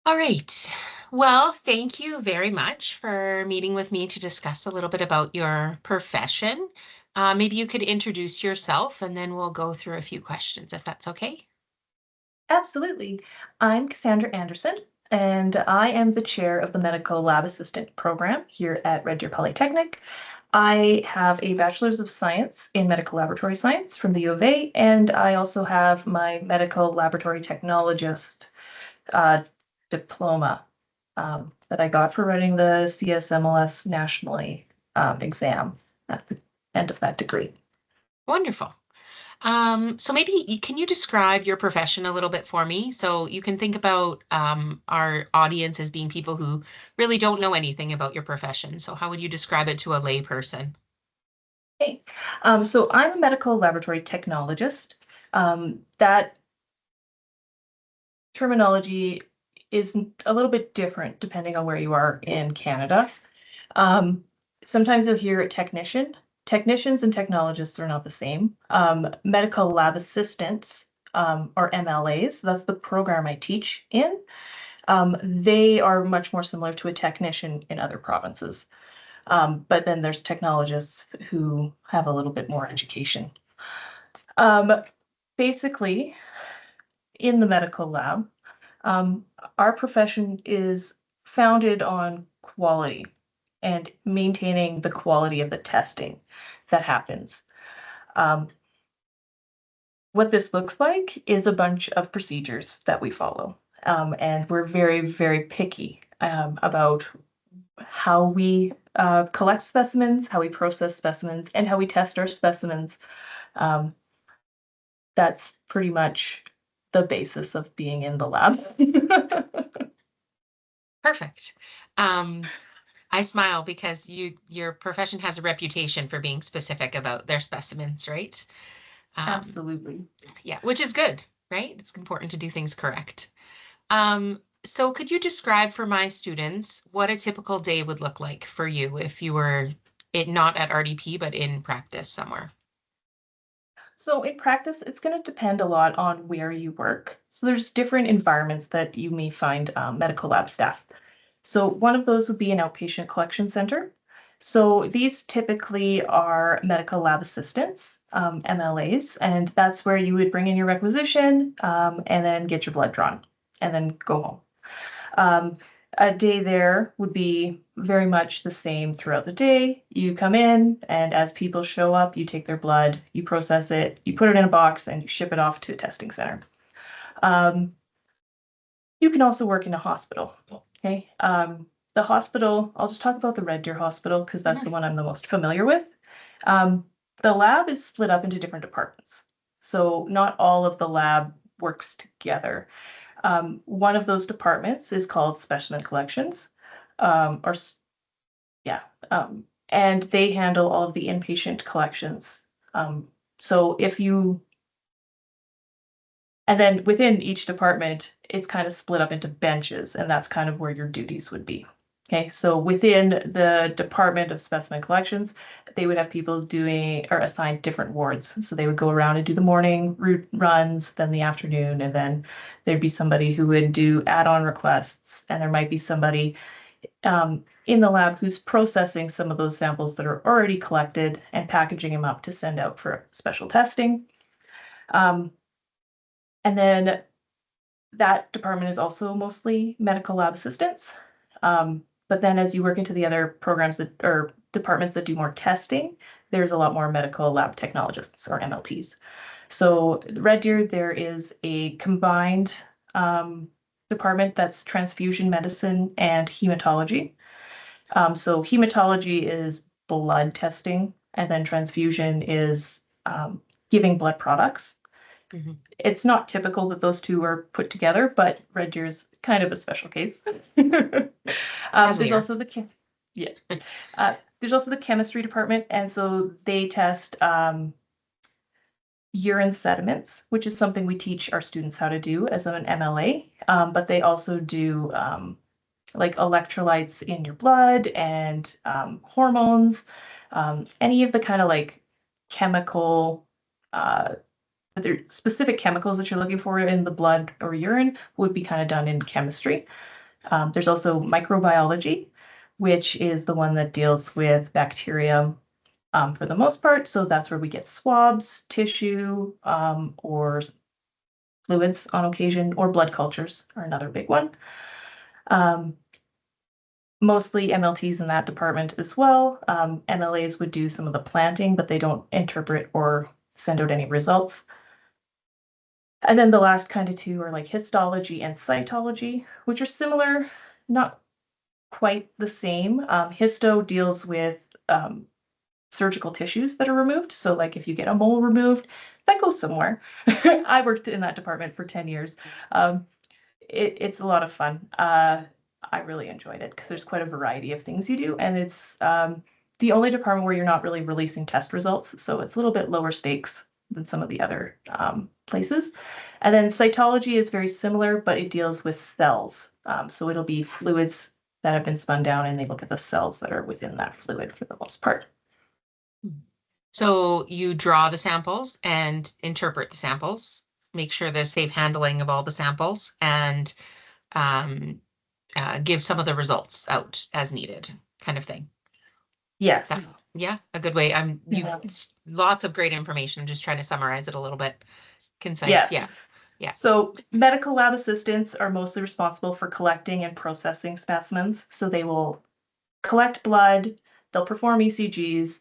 All right. Well, thank you very much for meeting with me to discuss a little bit about your profession. Maybe you could introduce yourself and then we'll go through a few questions if that's okay. Absolutely. I'm Cassandra Anderson, and I am the chair of the Medical Lab Assistant program here at Red Deer Polytechnic. I have a Bachelor's of Science in Medical Laboratory Science from the U of A, and I also have my Medical Laboratory Technologist uh, diploma that I got for running the CSMLS nationally exam at the end of that degree. Wonderful. So maybe can you describe your profession a little bit for me? So you can think about our audience as being people who really don't know anything about your profession. So how would you describe it to a lay person? Hey, so I'm a medical laboratory technologist. That terminology is a little bit different depending on where you are in Canada. Um, Sometimes you'll hear a technician. Technicians and technologists are not the same. Medical lab assistants, or MLAs, that's the program I teach in. They are much more similar to a technician in other provinces. But then there's technologists who have a little bit more education. Um, Basically, in the medical lab, um, our profession is founded on quality and maintaining the quality of the testing that happens. Um, what this looks like is a bunch of procedures that we follow. And we're very, very picky about how we collect specimens, how we process specimens, and how we test our specimens. Um, that's pretty much the basis of being in the lab. Perfect. Um, I smile because your profession has a reputation for being specific about their specimens, right? Um, Absolutely. yeah, which is good, right? It's important to do things correct. So could you describe for my students what a typical day would look like for you if you were it not at RDP, but in practice somewhere? So in practice, it's going to depend a lot on where you work. So there's different environments that you may find medical lab staff. So one of those would be an outpatient collection center. So these typically are medical lab assistants, MLAs, and that's where you would bring in your requisition and then get your blood drawn and then go home. Um, a day there would be very much the same throughout the day. You come in, and as people show up, you take their blood, you process it, you put it in a box, and you ship it off to a testing center. Um, you can also work in a hospital. Okay. The hospital, I'll just talk about the Red Deer Hospital because that's the Mhm. one I'm the most familiar with. Um, the lab is split up into different departments. So not all of the lab works together. One of those departments is called specimen collections, or yeah, and they handle all of the inpatient collections. Um, so if you, and then within each department, it's kind of split up into benches, and that's kind of where your duties would be. Okay, so within the Department of Specimen Collections, they would have people doing or assigned different wards. So they would go around and do the morning route runs, then the afternoon, and then there'd be somebody who would do add-on requests, and there might be somebody in the lab who's processing some of those samples that are already collected and packaging them up to send out for special testing. Um, and then that department is also mostly medical lab assistants. But then as you work into the other programs that or departments that do more testing, there's a lot more medical lab technologists or MLTs. So Red Deer, there is a combined department that's transfusion medicine and hematology. So hematology is blood testing, and then transfusion is giving blood products. Mhm. It's not typical that those two are put together, but Red Deer's kind of a special case. As we There's are. also yeah. There's also the chemistry department, and so they test urine sediments, which is something we teach our students how to do as an MLA. But they also do like electrolytes in your blood and hormones, any of the kind of like chemical, uh, there specific chemicals that you're looking for in the blood or urine would be kind of done in chemistry. There's also microbiology, which is the one that deals with bacteria for the most part. So that's where we get swabs, tissue, or fluids on occasion, or blood cultures are another big one. Mostly MLTs in that department as well. MLAs would do some of the planting, but they don't interpret or send out any results. And then the last kind of two are like histology and cytology, which are similar, not quite the same. Histo deals with surgical tissues that are removed. So like if you get a mole removed, that goes somewhere. I worked in that department for 10 years. It's a lot of fun. I really enjoyed it because there's quite a variety of things you do, and it's the only department where you're not really releasing test results, so it's a little bit lower stakes than some of the other places. And then cytology is very similar, but it deals with cells. So it'll be fluids that have been spun down, and they look at the cells that are within that fluid for the most part. So you draw the samples and interpret the samples, make sure there's safe handling of all the samples, and um, give some of the results out as needed, kind of thing. Yes. Yeah, a good way. You've Yeah. lots of great information. I'm just trying to summarize it a little bit concise. Yes. Yeah. Yeah. So medical lab assistants are mostly responsible for collecting and processing specimens. So they will collect blood, they'll perform ECGs,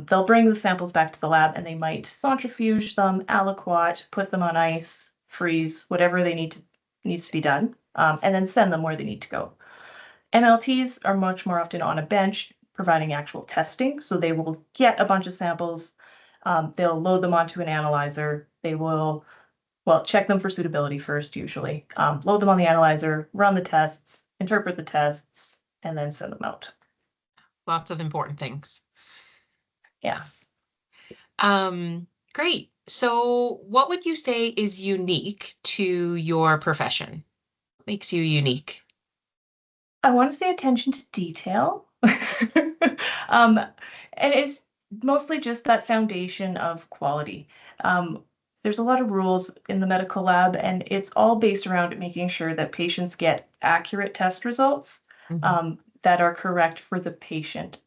they'll bring the samples back to the lab, and they might centrifuge them, aliquot, put them on ice, freeze, whatever needs to be done, and then send them where they need to go. MLTs are much more often on a bench providing actual testing. So they will get a bunch of samples, they'll load them onto an analyzer, they will, well, check them for suitability first, usually, load them on the analyzer, run the tests, interpret the tests, and then send them out. Lots of important things. Yes. Great. So what would you say is unique to your profession? What makes you unique? I want to say attention to detail. um, and it's mostly just that foundation of quality. There's a lot of rules in the medical lab, and it's all based around making sure that patients get accurate test results that are correct for the patient,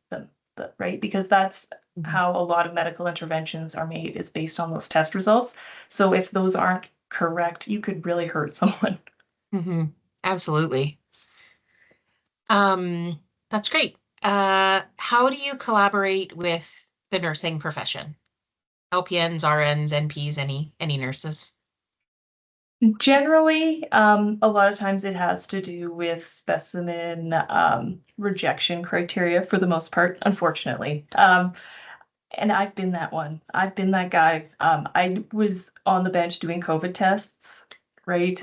right? Because that's how a lot of medical interventions are made, is based on those test results. So if those aren't correct, you could really hurt someone. Mm-hmm. Absolutely. That's great. How do you collaborate with the nursing profession? LPNs, RNs, NPs, any nurses? Generally, a lot of times it has to do with specimen rejection criteria for the most part, unfortunately. And I've been that one. I've been that guy. I was on the bench doing COVID tests, right?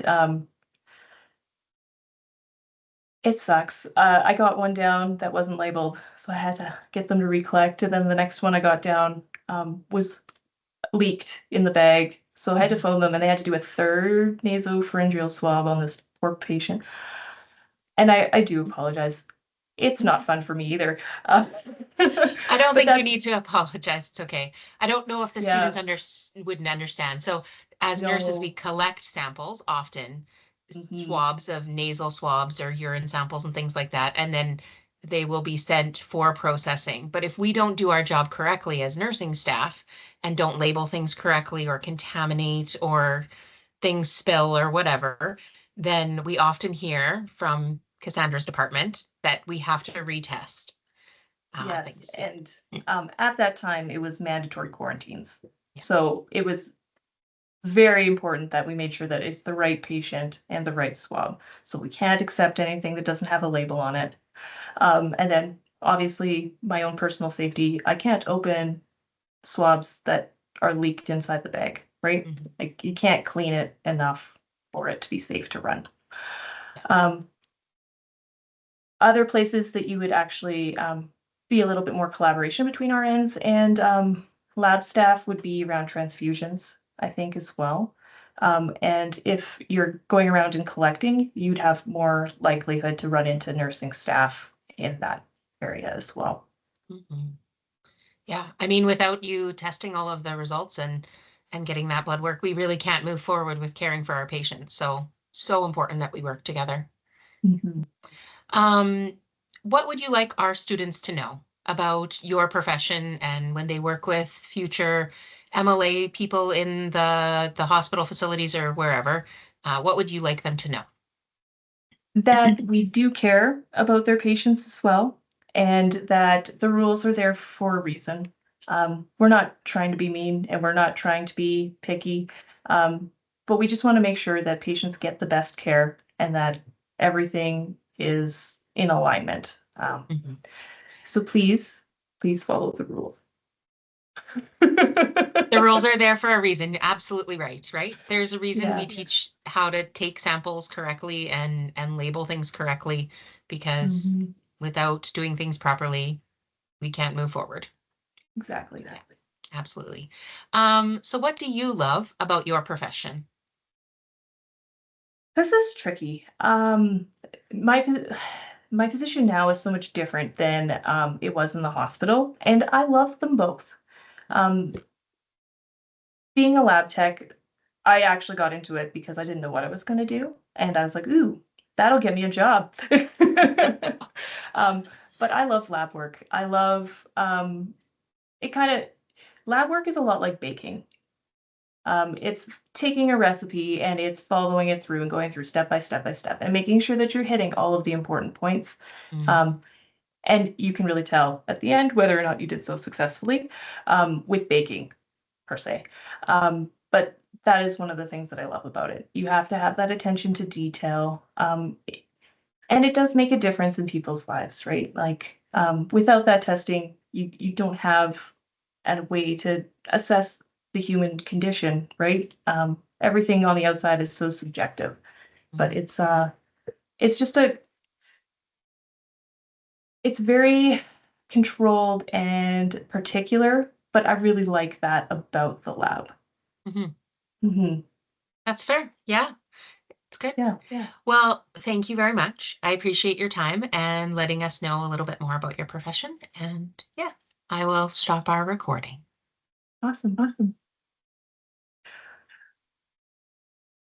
It sucks. I got one down that wasn't labeled, so I had to get them to recollect. And then the next one I got down was leaked in the bag. So I had to phone them, and they had to do a third nasopharyngeal swab on this poor patient. And I do apologize. It's not fun for me either. I don't But think you that's, need to apologize. It's okay. I don't know if the students yeah, wouldn't understand. So as nurses, we no. collect samples, often Mhm. swabs of nasal swabs or urine samples and things like that, and then they will be sent for processing. But if we don't do our job correctly as nursing staff and don't label things correctly or contaminate or things spill or whatever, then we often hear from Cassandra's department that we have to retest Yes, things. Yeah. and at that time it was mandatory quarantines. Yeah. So it was very important that we made sure that it's the right patient and the right swab. So we can't accept anything that doesn't have a label on it. And then obviously my own personal safety, I can't open swabs that are leaked inside the bag, right? Mhm. Like you can't clean it enough for it to be safe to run. Yeah. Other places that you would actually be a little bit more collaboration between RNs and lab staff would be around transfusions, I think, as well. And if you're going around and collecting, you'd have more likelihood to run into nursing staff in that area as well. Mhm. Yeah, I mean, without you testing all of the results and getting that blood work, we really can't move forward with caring for our patients. So important that we work together. Mhm. Um, what would you like our students to know about your profession and when they work with future MLA people in the hospital facilities or wherever? What would you like them to know? That we do care about their patients as well, and that the rules are there for a reason. We're not trying to be mean and we're not trying to be picky, um, but we just want to make sure that patients get the best care and that everything is in alignment. Mhm. So please follow the rules. The rules are there for a reason. You're absolutely right, right? There's a reason we Yeah. teach how to take samples correctly and label things correctly because Mhm. without doing things properly, we can't move forward. Exactly. Yeah, absolutely. So what do you love about your profession? This is tricky. My my position now is so much different than it was in the hospital, and I love them both. Um, being a lab tech, I actually got into it because I didn't know what I was going to do, and I was like, "Ooh, that'll get me a job." um, but I love lab work. I love it. Kind of lab work is a lot like baking. It's taking a recipe and it's following it through and going through step by step by step and making sure that you're hitting all of the important points. Mm, Um, and you can really tell at the end whether or not you did so successfully with baking per se. But that is one of the things that I love about it. You have to have that attention to detail. And it does make a difference in people's lives, right? Like without that testing, you don't have a way to assess the human condition, right? Everything on the outside is so subjective, but mm, it's just a it's very controlled and particular, but I really like that about the lab. mhm. Hmm. That's fair. Yeah, it's good. Yeah, yeah, Well, thank you very much. I appreciate your time and letting us know a little bit more about your profession. And yeah, I will stop our recording. awesome, awesome.